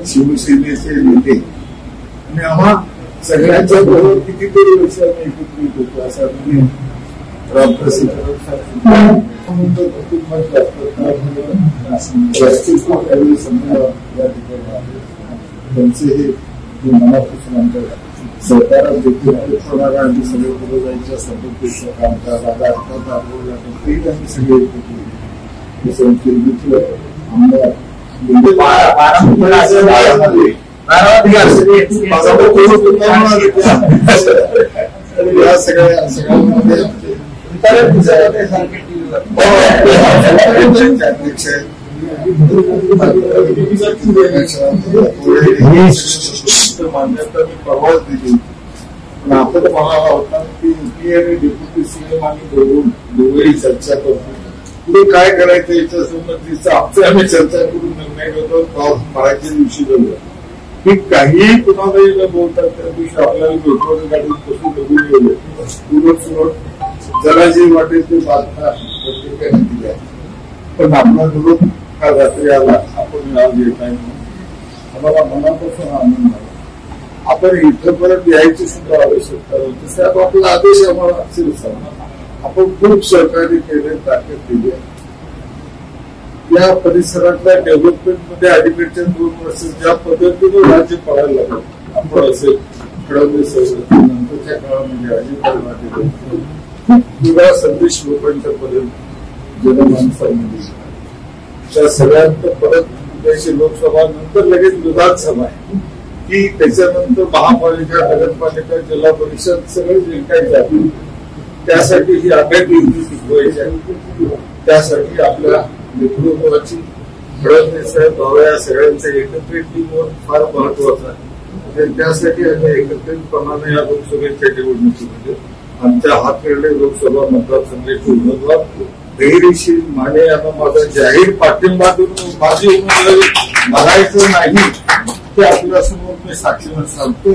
शिवसेनेचे नेते आणि आम्हा सगळ्यांच्या बरोबर कितीतरी वर्ष आम्ही एकत्रित होतो असं रामप्रसिद्ध त्यांचे हे मनापासून आमच्या सरकारात देखील आणि सगळे पुढे जायच्या संपत्तीचं काम करायला आम्ही सगळे एकत्रित आमदार या सगळ्या सगळ्यांमध्ये अध्यक्ष मान्यता मी परवाच दिली पण आपण म्हणाला होता की युपी आणि डेप्युटी सीएम आणि दोघेही चर्चा करतो पुढे काय करायचं याच्या संबंधीचा आमचे चर्चा करून निर्णय घेतो मराठी दिवशी झालं की काहीही कुणालाही न बोलतात त्या दिवशी आपल्याला भेटवून गाडीत बसून बघून गेलो सुरत ज्याला जे वाटेल ते बातम्या प्रत्येकाने दिल्या पण आपला निरोप हा रात्री आला आपण आज येत आहे आम्हाला मनापासून आनंद झाला आपण इथंपर्यंत यायची सुद्धा आवश्यकता होती साहेब आपला आदेश आम्हाला असेल आपण खूप सहकार्य केले ताकद दिली या परिसरातल्या डेव्हलपमेंटमध्ये अलीकडच्या 2 वर्ष ज्या पद्धतीने राज्य पडायला लागलं आपण असेल फडणवीस नंतरच्या काळामध्ये अजित खूप वेगळा संदेश लोकांच्या पर्यंत जनमानसामध्ये त्या सगळ्यांत परत उद्याची लोकसभा नंतर लगेच विधानसभा आहे की त्याच्यानंतर महापालिका नगरपालिका जिल्हा परिषद सगळे जिंकायचे आहे त्यासाठी ही आघाडी टिकवायची आहे त्यासाठी आपल्या नेतृत्वाची फडणवीस साहेब या सगळ्यांचं एकत्रित टीमवर फार महत्वाचं आहे आणि त्यासाठी आम्ही एकत्रितपणाने या लोकसभेच्या निवडणुकीमध्ये आमच्या हातकर्डे लोकसभा मतदारसंघाचे उमेदवार धैर्यशील माने यांना माझा जाहीर पाठिंबा देऊन माझी उमेदवारी बघायचं नाही ते आपल्यासमोर मी साक्षीनं सांगतो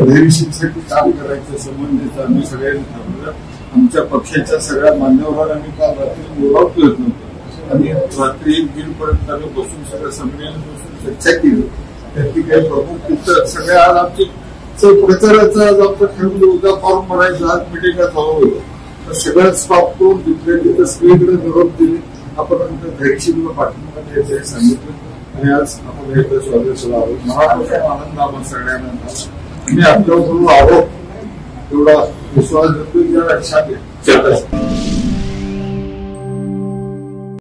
धैर्यशीलसाठी काम करायचं संबंधित आम्ही सगळ्यांनी ठरवलं आमच्या पक्षाच्या सगळ्या मान्यवरांनी काल रात्री बोलावं प्रयत्न केला आणि रात्री 1-1:30 पर्यंत आम्ही बसून सगळ्या सगळ्यांनी बसून चर्चा केली त्यातली काही प्रमुख तिथं सगळ्या आज आमची प्रचाराचा आज आपण ठरवलं उद्या फॉर्म भरायचं आज मिटिंगला चालू होईल तर सगळं स्टॉप करून तिथल्या तिथं सगळीकडे निरोप दिले आपण नंतर धैर्यशीलला पाठिंबा द्यायचं हे सांगितलं आणि आज आपण एकदा स्वागत आहोत मनापासून आनंद आम्हाला सगळ्यांना मी आपल्याबरोबर आहोत एवढा विश्वास देतो ज्या लक्षात